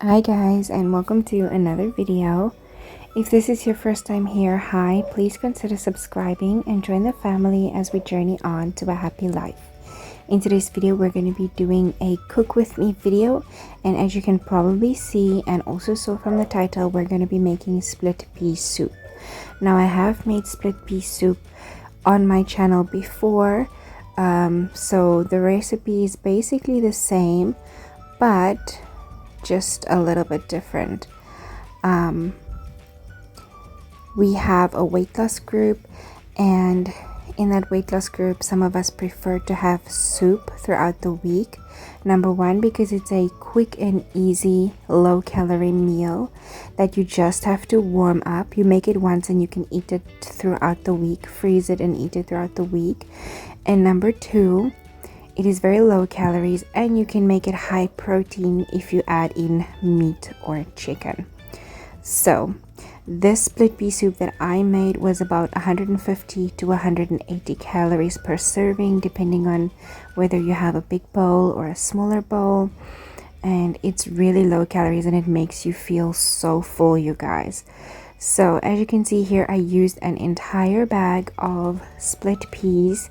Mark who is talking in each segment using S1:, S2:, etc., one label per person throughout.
S1: Hi guys, and welcome to another video. If this is your first time here, hi, please consider subscribing and join the family as we journey on to a happy life. In today's video, we're going to be doing a cook with me video, and as you can probably see and also saw from the title, we're going to be making split pea soup. Now I have made split pea soup on my channel before, so the recipe is basically the same, but just a little bit different. We have a weight loss group, and in that weight loss group, some of us prefer to have soup throughout the week. Number one, because it's a quick and easy low calorie meal that you just have to warm up. You make it once and you can eat it throughout the week, freeze it and eat it throughout the week. And number two, it is very low calories and you can make it high protein if you add in meat or chicken. So this split pea soup that I made was about 150 to 180 calories per serving, depending on whether you have a big bowl or a smaller bowl. And it's really low calories and it makes you feel so full, you guys. So as you can see here, I used an entire bag of split peas.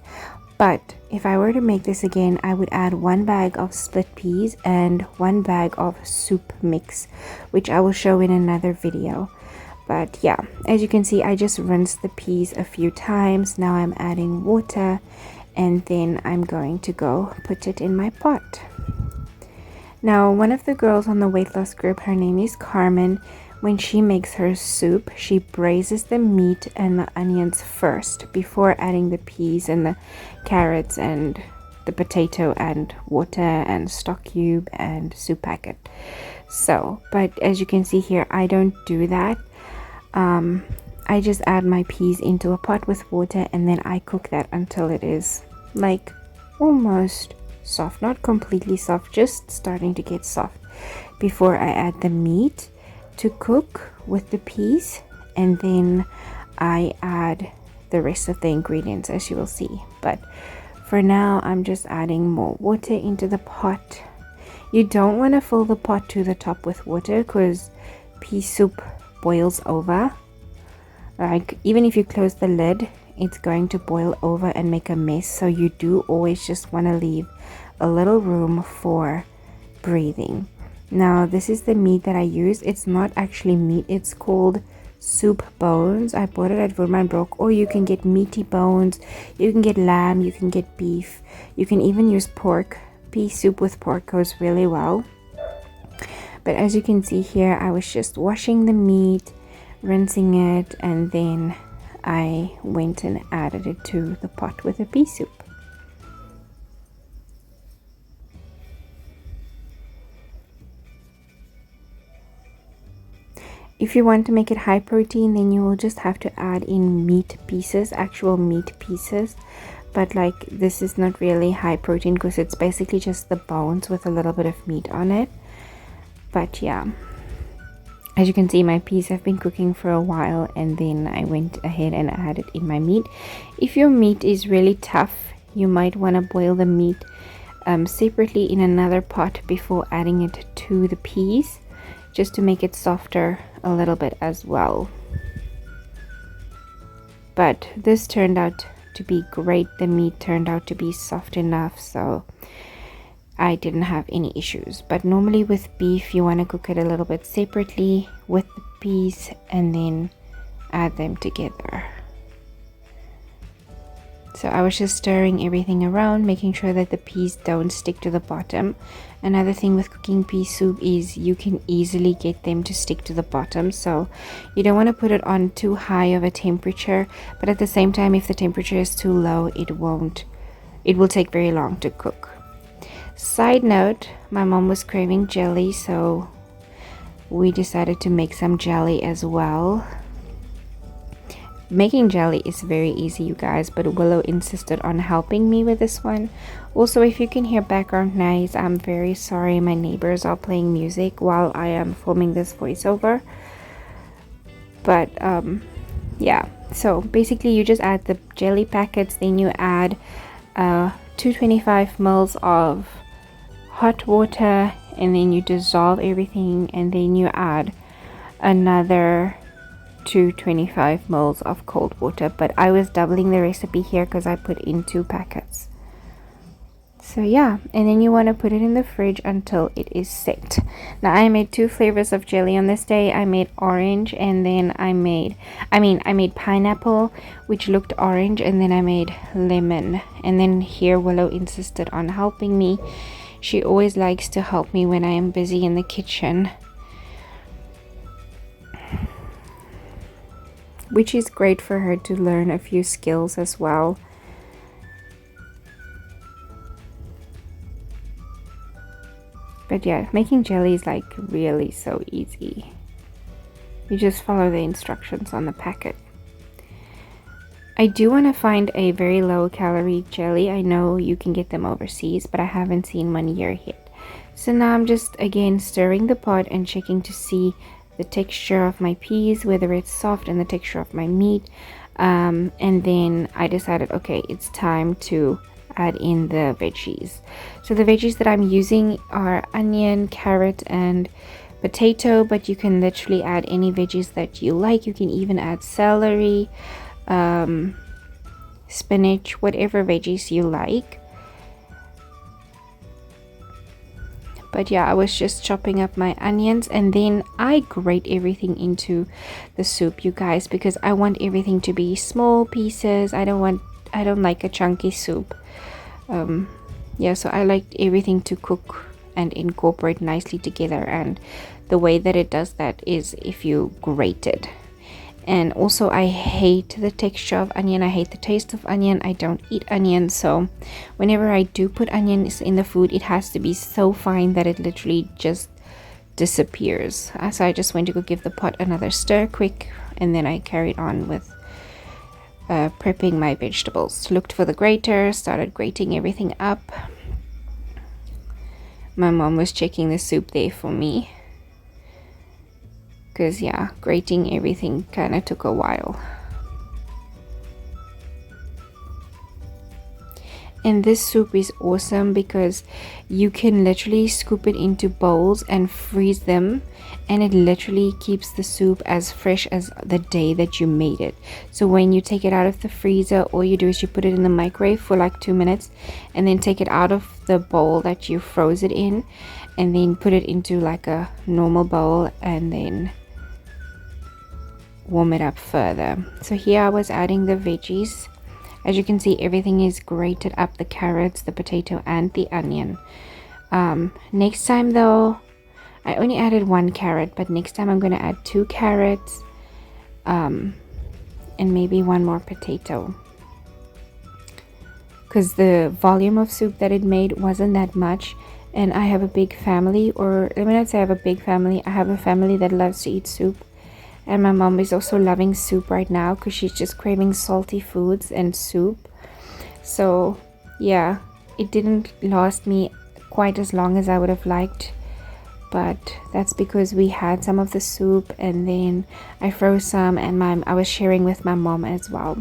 S1: But if I were to make this again, I would add 1 bag of split peas and 1 bag of soup mix, which I will show in another video. But yeah, as you can see, I just rinsed the peas a few times. Now I'm adding water, and then I'm going to go put it in my pot. Now, one of the girls on the weight loss group, her name is Carmen. When she makes her soup, she braises the meat and the onions first before adding the peas and the carrots and the potato and water and stock cube and soup packet. So, but as you can see here, I don't do that. I just add my peas into a pot with water and then I cook that until it is like almost soft, not completely soft, just starting to get soft, before I add the meat to cook with the peas, and then I add the rest of the ingredients, as you will see. But for now, I'm just adding more water into the pot. You don't want to fill the pot to the top with water because pea soup boils over. Like, even if you close the lid, it's going to boil over and make a mess. So you do always just want to leave a little room for breathing. Now, this is the meat that I use. It's not actually meat. It's called soup bones. I bought it at Woermanbroek, or you can get meaty bones. You can get lamb. You can get beef. You can even use pork. Pea soup with pork goes really well. But as you can see here, I was just washing the meat, rinsing it, and then I went and added it to the pot with the pea soup. If you want to make it high protein, then you will just have to add in meat pieces, actual meat pieces. But like, this is not really high protein because it's basically just the bones with a little bit of meat on it. But yeah, as you can see, my peas have been cooking for a while, and then I went ahead and added in my meat. If your meat is really tough, you might want to boil the meat separately in another pot before adding it to the peas, just to make it softer a little bit as well. But this turned out to be great. The meat turned out to be soft enough, so I didn't have any issues. But normally with beef, you want to cook it a little bit separately with the peas and then add them together. So I was just stirring everything around, making sure that the peas don't stick to the bottom. Another thing with cooking pea soup is you can easily get them to stick to the bottom. So you don't want to put it on too high of a temperature, but at the same time, if the temperature is too low, it will take very long to cook. Side note, my mom was craving jelly, so we decided to make some jelly as well. Making jelly is very easy, you guys, but Willow insisted on helping me with this one. Also, if you can hear background noise, I'm very sorry. My neighbors are playing music while I am filming this voiceover. But yeah, so basically you just add the jelly packets, then you add 225 ml of hot water and then you dissolve everything, and then you add another 225 mils of cold water. But I was doubling the recipe here because I put in 2 packets. So yeah, and then you want to put it in the fridge until it is set. Now I made 2 flavors of jelly on this day. I made orange, and then I made pineapple, which looked orange, and then I made lemon. And then here Willow insisted on helping me. She always likes to help me when I am busy in the kitchen, which is great for her to learn a few skills as well. But yeah, making jelly is like really so easy. You just follow the instructions on the packet. I do want to find a very low calorie jelly. I know you can get them overseas, but I haven't seen one here yet. So now I'm just again stirring the pot and checking to see the texture of my peas, whether it's soft, and the texture of my meat. And then I decided, okay, it's time to add in the veggies. So the veggies that I'm using are onion, carrot, and potato, but you can literally add any veggies that you like. You can even add celery, spinach, whatever veggies you like. But yeah, I was just chopping up my onions, and then I grate everything into the soup, you guys, because I want everything to be small pieces. I don't like a chunky soup. Yeah, so I like everything to cook and incorporate nicely together, and the way that it does that is if you grate it. And also, I hate the texture of onion. I hate the taste of onion. I don't eat onion, so whenever I do put onions in the food, it has to be so fine that it literally just disappears. So I just went to go give the pot another stir quick, and then I carried on with prepping my vegetables. Looked for the grater, started grating everything up. My mom was checking the soup there for me, because yeah, grating everything kind of took a while. And this soup is awesome because you can literally scoop it into bowls and freeze them, and it literally keeps the soup as fresh as the day that you made it. So when you take it out of the freezer, all you do is you put it in the microwave for like 2 minutes, and then take it out of the bowl that you froze it in, and then put it into like a normal bowl, and then warm it up further. So here I was adding the veggies. As you can see, everything is grated up: the carrots, the potato, and the onion. Next time though, I only added 1 carrot, but next time I'm going to add 2 carrots, and maybe 1 more potato, because the volume of soup that it made wasn't that much. And I have a big family, or let me not say I have a big family, I have a family that loves to eat soup. And my mom is also loving soup right now because she's just craving salty foods and soup. So yeah, it didn't last me quite as long as I would have liked, but that's because we had some of the soup, and then I froze some, and I was sharing with my mom as well.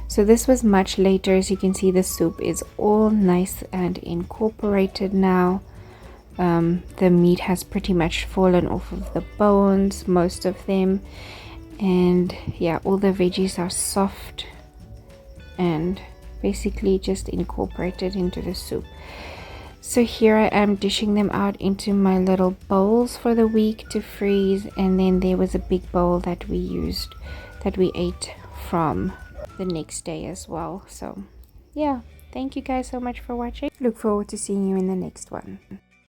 S1: So this was much later. As you can see, the soup is all nice and incorporated now. The meat has pretty much fallen off of the bones, most of them, and yeah, all the veggies are soft and basically just incorporated into the soup. So here I am dishing them out into my little bowls for the week to freeze, and then there was a big bowl that we ate from the next day as well. So yeah, thank you guys so much for watching. Look forward to seeing you in the next one.